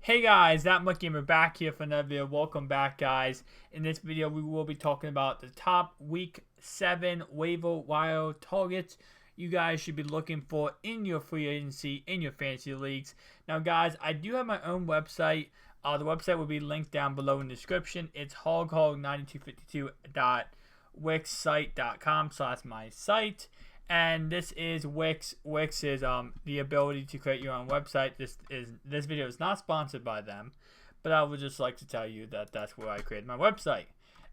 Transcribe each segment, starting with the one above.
Hey guys, ThatMuckGamer back here for another video. Welcome back, guys. In this video, we will be talking about the top Week 7 waiver wire targets you guys should be looking for in your free agency, in your fantasy leagues. Now, guys, I do have my own website. The website will be linked down below in the description. It's hoghog9252.wixsite.com/my site. And this is Wix. Wix is the ability to create your own website. This video is not sponsored by them, but I would just like to tell you that that's where I created my website.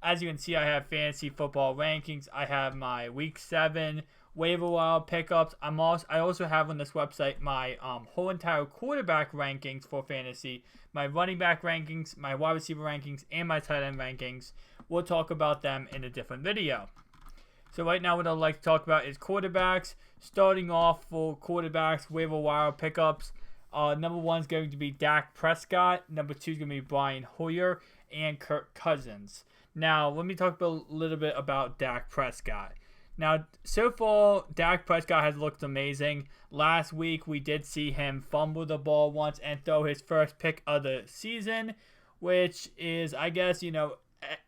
As you can see, I have fantasy football rankings. I have my Week 7 waiver wire pickups. I also have on this website my whole entire quarterback rankings for fantasy, my running back rankings, my wide receiver rankings, and my tight end rankings. We'll talk about them in a different video. So right now what I'd like to talk about is quarterbacks. Starting off for quarterbacks, waiver wire pickups. Number 1 is going to be Dak Prescott. Number 2 is going to be Brian Hoyer and Kirk Cousins. Now, let me talk a little bit about Dak Prescott. Now, so far, Dak Prescott has looked amazing. Last week, we did see him fumble the ball once and throw his first pick of the season, which is, I guess,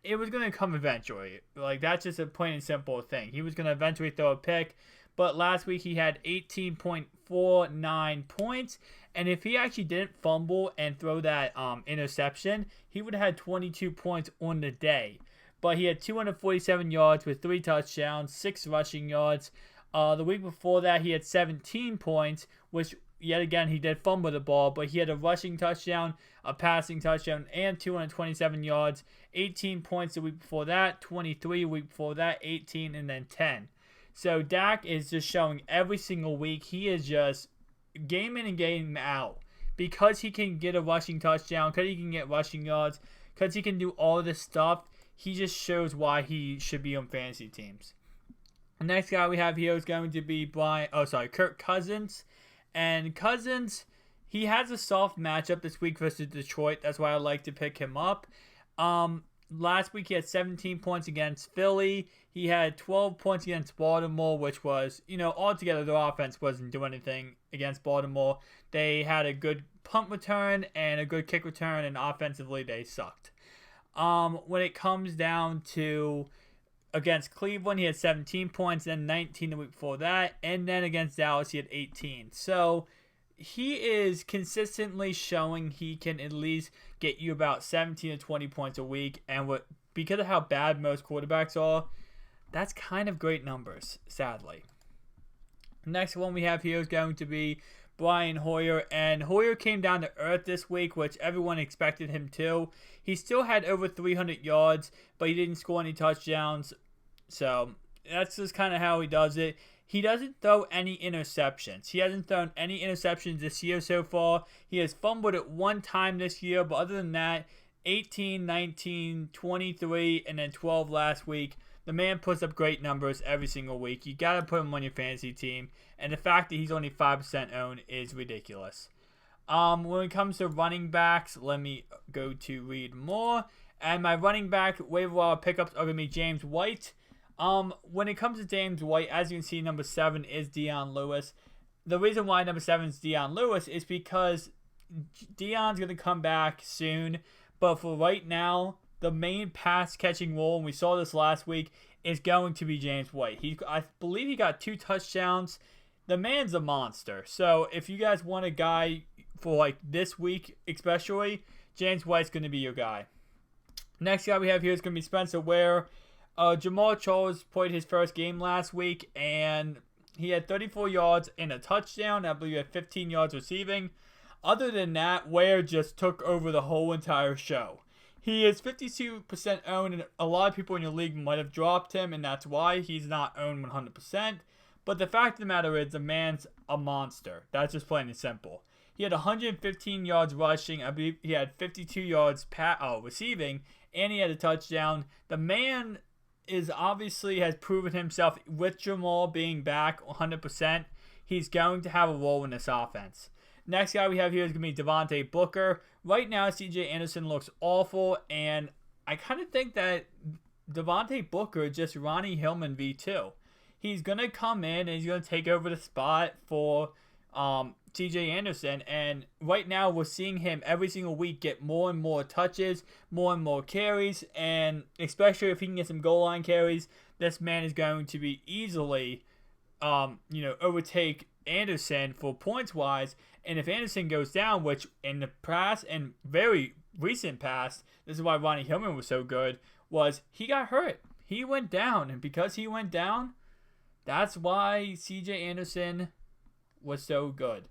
it was going to come eventually. Like, that's just a plain and simple thing. He was going to eventually throw a pick. But last week he had 18.49 points. And if he actually didn't fumble and throw that interception, he would have had 22 points on the day. But he had 247 yards with 3 touchdowns, 6 rushing yards. The week before that he had 17 points, which yet again, he did fumble the ball, but he had a rushing touchdown, a passing touchdown, and 227 yards. 18 points the week before that, 23 the week before that, 18, and then 10. So Dak is just showing every single week he is just game in and game out. Because he can get a rushing touchdown, because he can get rushing yards, because he can do all this stuff, he just shows why he should be on fantasy teams. The next guy we have here is going to be Kirk Cousins. And Cousins, he has a soft matchup this week versus Detroit. That's why I like to pick him up. Last week he had 17 points against Philly. He had 12 points against Baltimore, which was, altogether their offense wasn't doing anything against Baltimore. They had a good punt return and a good kick return, and offensively they sucked. When it comes down to against Cleveland, he had 17 points, then 19 the week before that, and then against Dallas, he had 18. So he is consistently showing he can at least get you about 17 to 20 points a week, and because of how bad most quarterbacks are, that's kind of great numbers, sadly. Next one we have here is going to be Brian Hoyer, and Hoyer came down to earth this week, which everyone expected him to. He still had over 300 yards, but he didn't score any touchdowns, so that's just kind of how he does it. He doesn't throw any interceptions. He hasn't thrown any interceptions this year so far. He has fumbled it one time this year, but other than that, 18, 19, 23, and then 12 last week. The man puts up great numbers every single week. You got to put him on your fantasy team. And the fact that he's only 5% owned is ridiculous. When it comes to running backs, let me go to read more. And my running back waiver wire pickups are going to be James White. When it comes to James White, as you can see, number 7 is Dion Lewis. The reason why number 7 is Dion Lewis is because Dion's going to come back soon. But for right now, the main pass-catching role, and we saw this last week, is going to be James White. I believe he got 2 touchdowns. The man's a monster. So if you guys want a guy for this week especially, James White's going to be your guy. Next guy we have here is going to be Spencer Ware. Jamal Charles played his first game last week, and he had 34 yards and a touchdown. I believe he had 15 yards receiving. Other than that, Ware just took over the whole entire show. He is 52% owned, and a lot of people in your league might have dropped him, and that's why he's not owned 100%. But the fact of the matter is, the man's a monster. That's just plain and simple. He had 115 yards rushing. I believe he had 52 yards receiving, and he had a touchdown. The man has proven himself with Jamal being back 100%. He's going to have a role in this offense. Next guy we have here is going to be Devontae Booker. Right now, C.J. Anderson looks awful, and I kind of think that Devontae Booker is just Ronnie Hillman V2. He's going to come in and he's going to take over the spot for C.J. Anderson, and right now we're seeing him every single week get more and more touches, more and more carries, and especially if he can get some goal line carries, this man is going to be easily, overtake Anderson for points wise. And if Anderson goes down, which in the past and very recent past, this is why Ronnie Hillman was so good, was he got hurt. He went down, and because he went down, that's why C.J. Anderson was so good.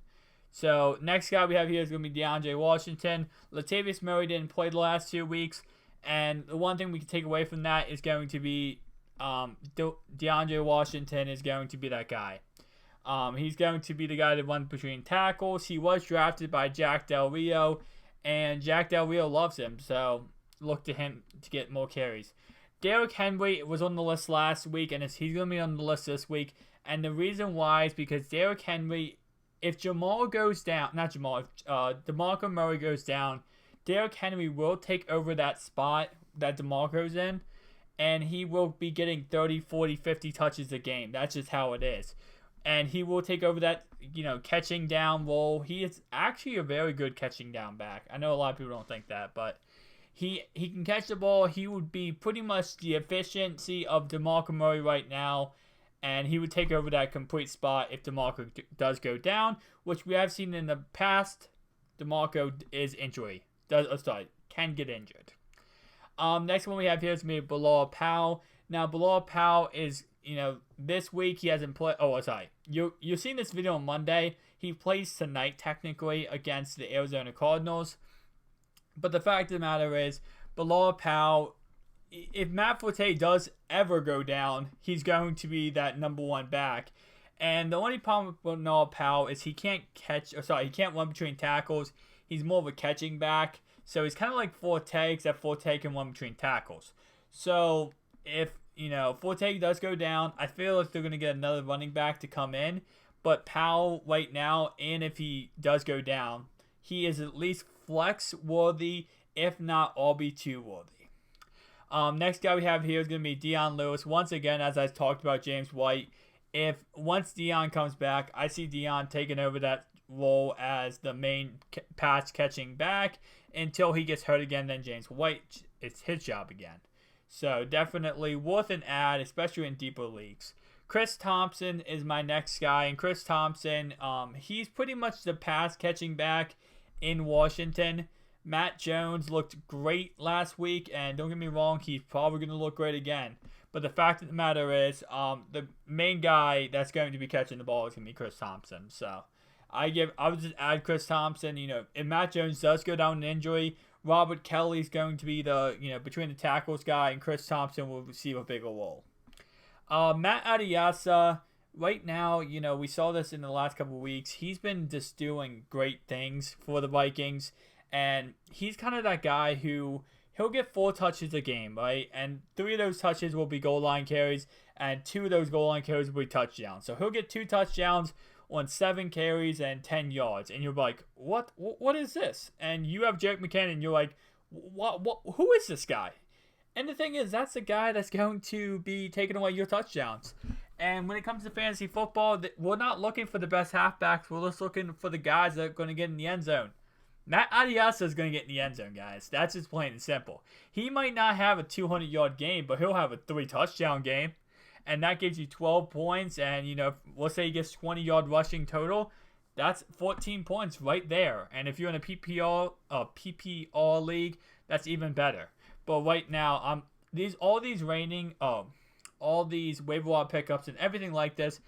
So next guy we have here is going to be DeAndre Washington. Latavius Murray didn't play the last 2 weeks, and the one thing we can take away from that is going to be DeAndre Washington is going to be that guy. He's going to be the guy that runs between tackles. He was drafted by Jack Del Rio, and Jack Del Rio loves him, so look to him to get more carries. Derrick Henry was on the list last week, and he's going to be on the list this week. And the reason why is because Derrick Henry, if DeMarco Murray goes down, Derrick Henry will take over that spot that DeMarco's in, and he will be getting 30, 40, 50 touches a game. That's just how it is. And he will take over that, catching down role. He is actually a very good catching down back. I know a lot of people don't think that, but he can catch the ball. He would be pretty much the efficiency of DeMarco Murray right now, and he would take over that complete spot if DeMarco does go down, which we have seen in the past. DeMarco can get injured. Next one we have here is going to be Bilal Powell. Now, Bilal Powell is, this week he hasn't played. Oh, sorry. You're seeing this video on Monday. He plays tonight, technically, against the Arizona Cardinals. But the fact of the matter is, Bilal Powell, if Matt Forte does ever go down, he's going to be that number one back. And the only problem with Bilal Powell is he can't run between tackles. He's more of a catching back. So he's kind of like Forte, except Forte can run between tackles. So if, Forte does go down, I feel like they're going to get another running back to come in. But Powell right now, and if he does go down, he is at least flex worthy, if not RB2 worthy. Next guy we have here is going to be Dion Lewis. Once again, as I talked about James White, once Dion comes back, I see Dion taking over that role as the main pass catching back until he gets hurt again. Then James White, it's his job again. So definitely worth an add, especially in deeper leagues. Chris Thompson is my next guy, and Chris Thompson, he's pretty much the pass catching back in Washington. Matt Jones looked great last week, and don't get me wrong, he's probably going to look great again. But the fact of the matter is, the main guy that's going to be catching the ball is going to be Chris Thompson. So I would just add Chris Thompson. If Matt Jones does go down in injury, Robert Kelly's going to be the between the tackles guy, and Chris Thompson will receive a bigger role. Matt Adiasa. Right now, we saw this in the last couple of weeks. He's been just doing great things for the Vikings, and he's kind of that guy who he'll get 4 touches a game, right? And 3 of those touches will be goal line carries, and 2 of those goal line carries will be touchdowns. So he'll get 2 touchdowns on 7 carries and 10 yards, and you're like, what is this? And you have Jake McKinnon, and you're like, who is this guy? And the thing is, that's the guy that's going to be taking away your touchdowns. And when it comes to fantasy football, we're not looking for the best halfbacks. We're just looking for the guys that are going to get in the end zone. Matt Adiasa is going to get in the end zone, guys. That's just plain and simple. He might not have a 200-yard game, but he'll have a 3-touchdown game. And that gives you 12 points. And, let's say he gets 20-yard rushing total. That's 14 points right there. And if you're in a PPR league, that's even better. But right now, all these waiver wire pickups and everything like this,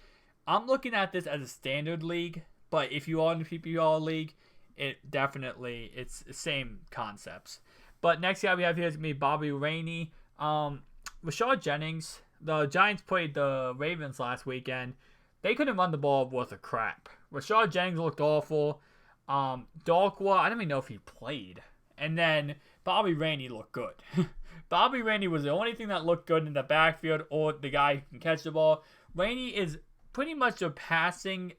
I'm looking at this as a standard league. But if you are in a PPR league, it's the same concepts. But next guy we have here is going to be Bobby Rainey. Rashard Jennings, the Giants played the Ravens last weekend. They couldn't run the ball worth a crap. Rashard Jennings looked awful. Darkwa, I don't even know if he played. And then Bobby Rainey looked good. Bobby Rainey was the only thing that looked good in the backfield, or the guy who can catch the ball. Rainey is pretty much a catching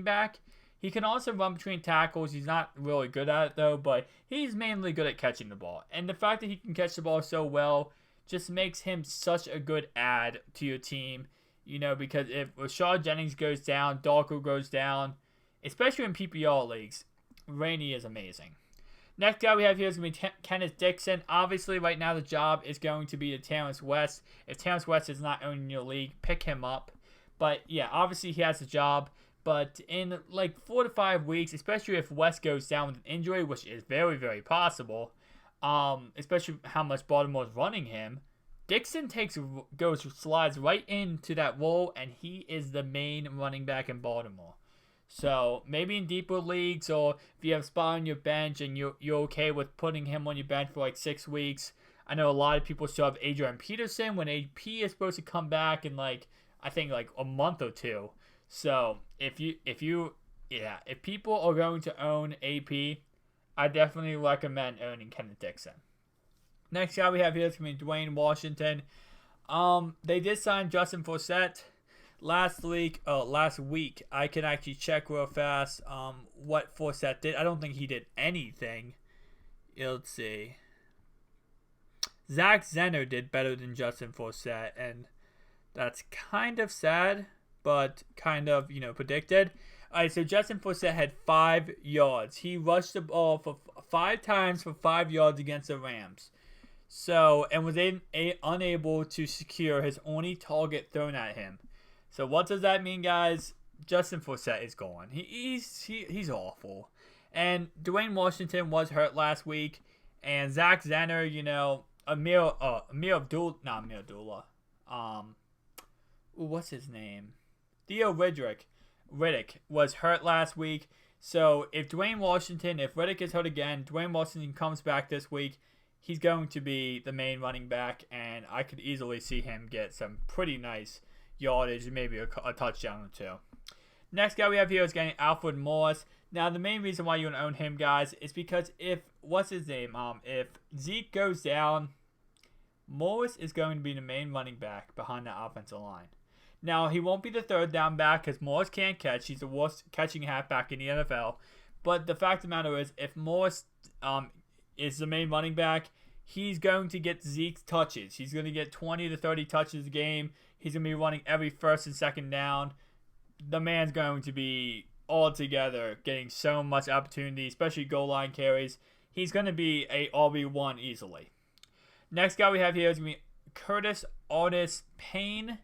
back. He can also run between tackles. He's not really good at it, though, but he's mainly good at catching the ball. And the fact that he can catch the ball so well just makes him such a good add to your team, because if Rashard Jennings goes down, Darko goes down, especially in PPR leagues. Rainey is amazing. Next guy we have here is going to be Kenneth Dixon. Obviously, right now the job is going to be to Terrence West. If Terrence West is not owning your league, pick him up. But yeah, obviously he has a job. But in like 4 to 5 weeks, especially if West goes down with an injury, which is very, very possible, especially how much Baltimore's running him, Dixon slides right into that role, and he is the main running back in Baltimore. So maybe in deeper leagues, or if you have a spot on your bench and you're okay with putting him on your bench for like 6 weeks. I know a lot of people still have Adrian Peterson when AP is supposed to come back in like I think like a month or two. So if people are going to own AP, I definitely recommend owning Kenneth Dixon. Next guy we have here is going to be Dwayne Washington. They did sign Justin Forsett last week. I can actually check real fast what Forsett did. I don't think he did anything. Let's see. Zach Zenner did better than Justin Forsett, and that's kind of sad, but kind of, predicted. All right, so Justin Forsett had 5 yards. He rushed the ball for 5 times for 5 yards against the Rams. So, and was unable to secure his only target thrown at him. So what does that mean, guys? Justin Forsett is gone. He's awful. And Dwayne Washington was hurt last week. And Zach Zenner, Amir Abdullah. What's his name? Theo Riddick was hurt last week. So if Riddick is hurt again, Dwayne Washington comes back this week, he's going to be the main running back, and I could easily see him get some pretty nice yardage, maybe a touchdown or 2. Next guy we have here is getting Alfred Morris. Now, the main reason why you want to own him, guys, is because if Zeke goes down, Morris is going to be the main running back behind the offensive line. Now, he won't be the third down back because Morris can't catch. He's the worst catching halfback in the NFL. But the fact of the matter is, if Morris is the main running back, he's going to get Zeke's touches. He's going to get 20 to 30 touches a game. He's going to be running every first and second down. The man's going to be all together getting so much opportunity, especially goal line carries. He's going to be a RB1 easily. Next guy we have here is going to be Curtis Payne.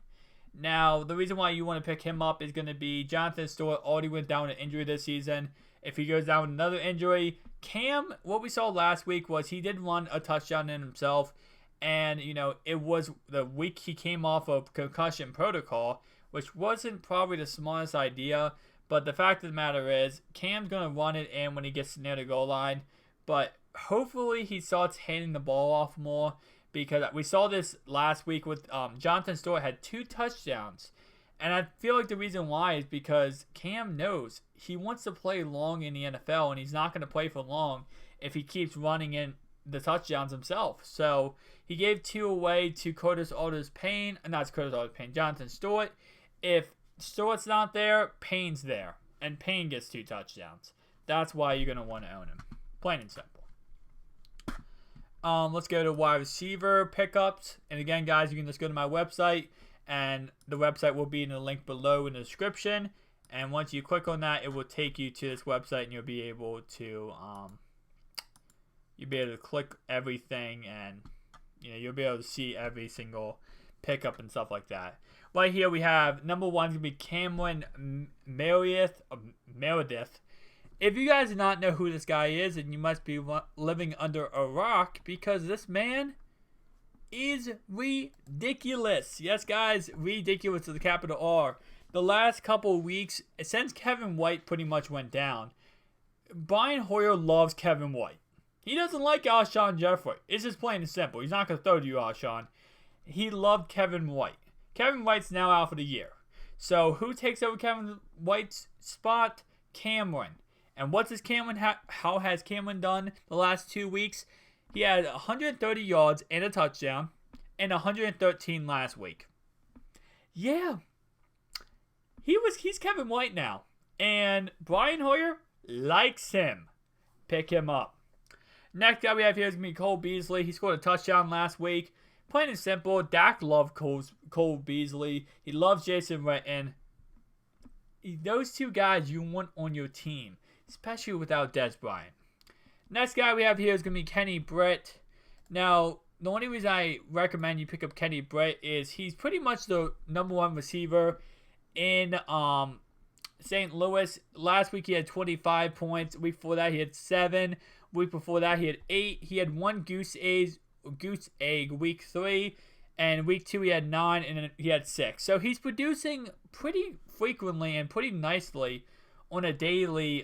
Now, the reason why you want to pick him up is going to be Jonathan Stewart already went down with an injury this season. If he goes down with another injury, Cam, what we saw last week was he did run a touchdown in himself. And, it was the week he came off of concussion protocol, which wasn't probably the smartest idea. But the fact of the matter is, Cam's going to run it in when he gets near the goal line. But hopefully he starts handing the ball off more, because we saw this last week with Jonathan Stewart had 2 touchdowns. And I feel like the reason why is because Cam knows he wants to play long in the NFL, and he's not going to play for long if he keeps running in the touchdowns himself. So he gave 2 away to Jonathan Stewart. If Stewart's not there, Payne's there, and Payne gets 2 touchdowns. That's why you're going to want to own him. Plain and simple. Let's go to wide receiver pickups. And again, guys, you can just go to my website, and the website will be in the link below in the description. And once you click on that, it will take you to this website, and you'll be able to click everything, and you'll be able to see every single pickup and stuff like that. Right here we have number 1 going to be Cameron Meredith. If you guys do not know who this guy is, then you must be living under a rock, because this man is ridiculous. Yes, guys, ridiculous with the capital R. The last couple of weeks, since Kevin White pretty much went down, Brian Hoyer loves Kevin White. He doesn't like Alshon Jeffrey. It's just plain and simple. He's not going to throw to you, Alshon. He loved Kevin White. Kevin White's now out for the year. So who takes over Kevin White's spot? Cameron. And what does Cameron how has Cameron done the last 2 weeks? He had 130 yards and a touchdown, and 113 last week. Yeah. He's Kevin White now. And Brian Hoyer likes him. Pick him up. Next guy we have here is going to be Cole Beasley. He scored a touchdown last week. Plain and simple, Dak loved Cole Beasley. He loves Jason Witten. those two guys you want on your team, especially without Dez Bryant. Next guy we have here is going to be Kenny Britt. Now, the only reason I recommend you pick up Kenny Britt is he's pretty much the #1 receiver in St. Louis. Last week he had 25 points. Week before that he had 7. Week before that he had 8. He had 1 goose egg week 3. And week 2 he had 9, and then he had 6. So he's producing pretty frequently and pretty nicely on a daily,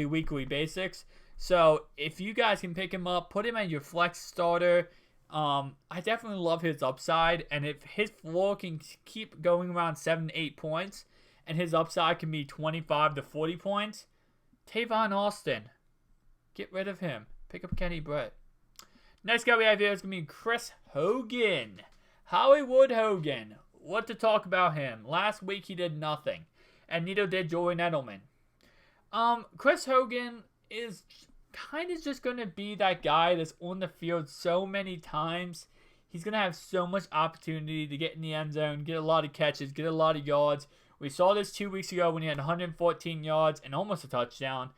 weekly basis. So if you guys can pick him up, put him as your flex starter. I definitely love his upside, and if his floor can keep going around 7 to 8 points, and his upside can be 25 to 40 points, Tavon Austin, get rid of him. Pick up Kenny Britt. Next guy we have here is going to be Chris Hogan. Hollywood Hogan. What to talk about him? Last week he did nothing. And neither did Julian Edelman. Chris Hogan is kind of just going to be that guy that's on the field so many times. He's going to have so much opportunity to get in the end zone, get a lot of catches, get a lot of yards. We saw this 2 weeks ago when he had 114 yards and almost a touchdown.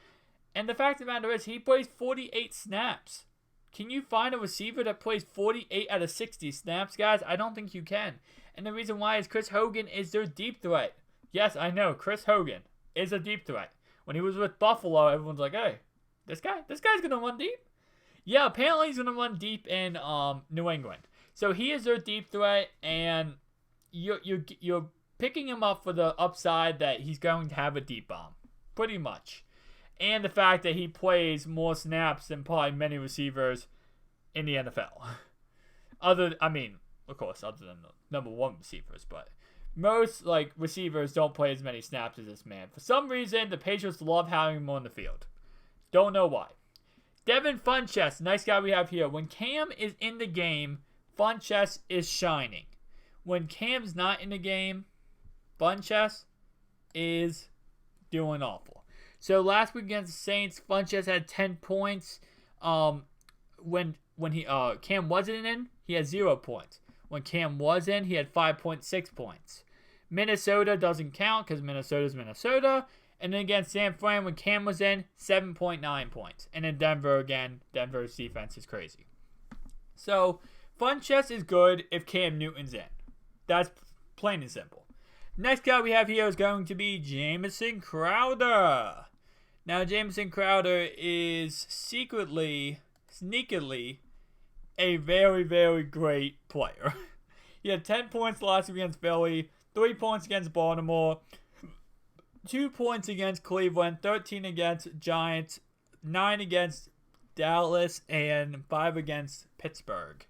And the fact of the matter is he plays 48 snaps. Can you find a receiver that plays 48 out of 60 snaps, guys? I don't think you can. And the reason why is Chris Hogan is their deep threat. Yes, I know, Chris Hogan is a deep threat. When he was with Buffalo, everyone's like, hey, this guy's going to run deep? Yeah, apparently he's going to run deep in New England. So he is their deep threat, and you're picking him up for the upside that he's going to have a deep bomb. Pretty much. And the fact that he plays more snaps than probably many receivers in the NFL. Of course, other than the #1 receivers. But most receivers don't play as many snaps as this man. For some reason, the Patriots love having him on the field. Don't know why. Devin Funchess, nice guy we have here. When Cam is in the game, Funchess is shining. When Cam's not in the game, Funchess is doing awful. So last week against the Saints, Funchess had 10 points. When Cam wasn't in, he had 0 points. When Cam was in, he had 5.6 points. Minnesota doesn't count because Minnesota's Minnesota. And then against San Fran, when Cam was in, 7.9 points. And in Denver, again, Denver's defense is crazy. So Funchess is good if Cam Newton's in. That's plain and simple. Next guy we have here is going to be Jamison Crowder. Now, Jamison Crowder is sneakily, a very, very great player. He had 10 points last week against Philly, 3 points against Baltimore, 2 points against Cleveland, 13 against Giants, 9 against Dallas, and 5 against Pittsburgh.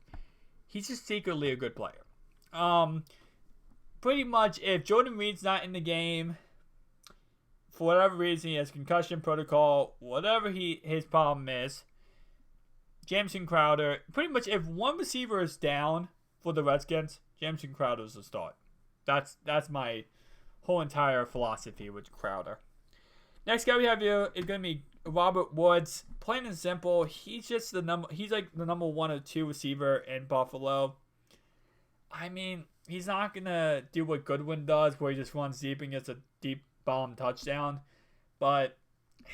He's just secretly a good player. Pretty much, if Jordan Reed's not in the game, for whatever reason, he has concussion protocol, whatever his problem is, Jamison Crowder, pretty much if one receiver is down for the Redskins, Jamison Crowder is the start. That's my whole entire philosophy with Crowder. Next guy we have here is going to be Robert Woods. Plain and simple, he's just he's like the number 1 or 2 receiver in Buffalo. I mean, he's not going to do what Goodwin does, where he just runs deep and gets a deep bomb touchdown. But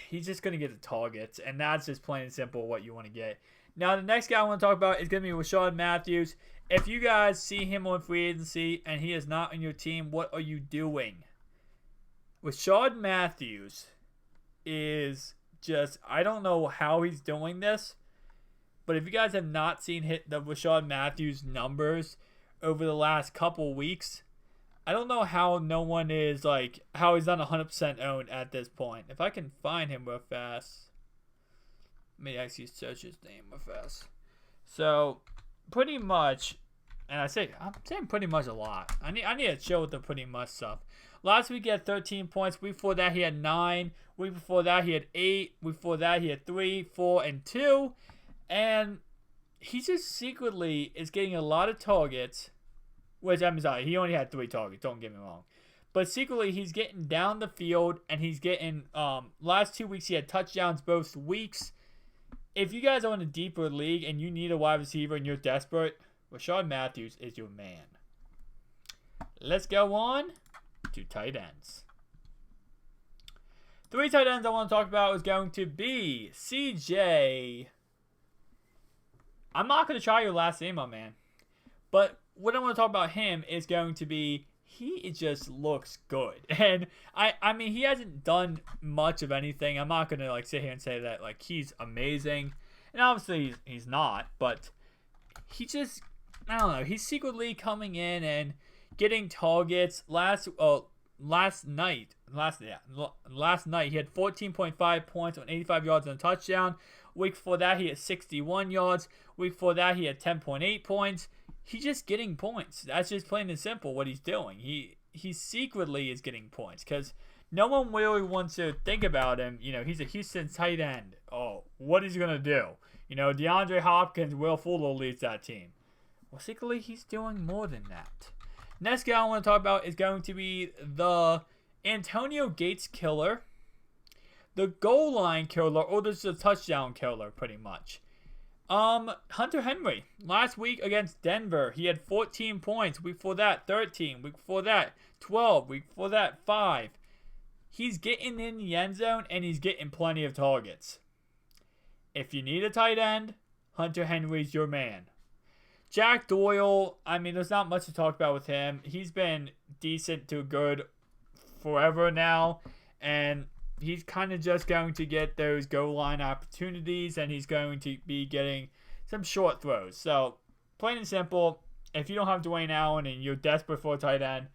he's just going to get the targets, and that's just plain and simple what you want to get. Now, the next guy I want to talk about is going to be Rashard Matthews. If you guys see him on free agency and he is not on your team, what are you doing? Rashard Matthews is just, I don't know how he's doing this, but if you guys have not seen the Rashard Matthews numbers over the last couple weeks, I don't know how no one is how he's not 100% owned at this point. If I can find him real fast, let me actually search his name real fast. So, pretty much, and I'm saying pretty much a lot. I need to chill with the pretty much stuff. Last week he had 13 points. Week before that he had 9. Week before that he had 8. Week before that he had 3, 4, and 2. And he just secretly is getting a lot of targets. Which, I'm sorry, he only had 3 targets, don't get me wrong. But secretly, he's getting down the field, and he's getting, last 2 weeks, he had touchdowns both weeks. If you guys are in a deeper league, and you need a wide receiver, and you're desperate, Rashard Matthews is your man. Let's go on to tight ends. 3 tight ends I want to talk about is going to be CJ. I'm not going to try your last name, my man. But what I want to talk about him is going to be he just looks good. And I mean, he hasn't done much of anything. I'm not going to like sit here and say that like he's amazing. And obviously he's not, but he just, I don't know, he's secretly coming in and getting targets. Last night he had 14.5 points on 85 yards and a touchdown. Week before that he had 61 yards. Week before that he had 10.8 points. He's just getting points. That's just plain and simple what he's doing. He secretly is getting points because no one really wants to think about him. You know, he's a Houston tight end. Oh, what is he gonna do? You know, DeAndre Hopkins, Will Fuller leads that team. Well, secretly he's doing more than that. Next guy I want to talk about is going to be the Antonio Gates killer, the goal line killer, or just a touchdown killer, pretty much. Hunter Henry. Last week against Denver, he had 14 points. Week before that, 13. Week before that, 12. Week before that, 5. He's getting in the end zone, and he's getting plenty of targets. If you need a tight end, Hunter Henry's your man. Jack Doyle, I mean, there's not much to talk about with him. He's been decent to good forever now, and he's kind of just going to get those goal line opportunities, and he's going to be getting some short throws. So, plain and simple, if you don't have Dwayne Allen and you're desperate for a tight end,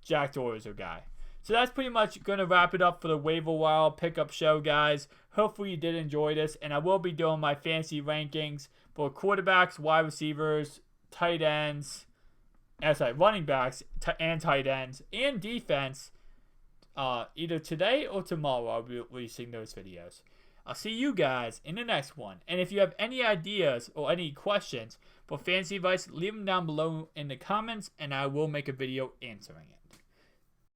Jack Doyle is your guy. So that's pretty much going to wrap it up for the Waiver Wire pickup show, guys. Hopefully you did enjoy this, and I will be doing my fantasy rankings for quarterbacks, wide receivers, tight ends, running backs, and tight ends, and defense. Either today or tomorrow I'll be releasing those videos. I'll see you guys in the next one. And if you have any ideas or any questions for fantasy advice, leave them down below in the comments and I will make a video answering it.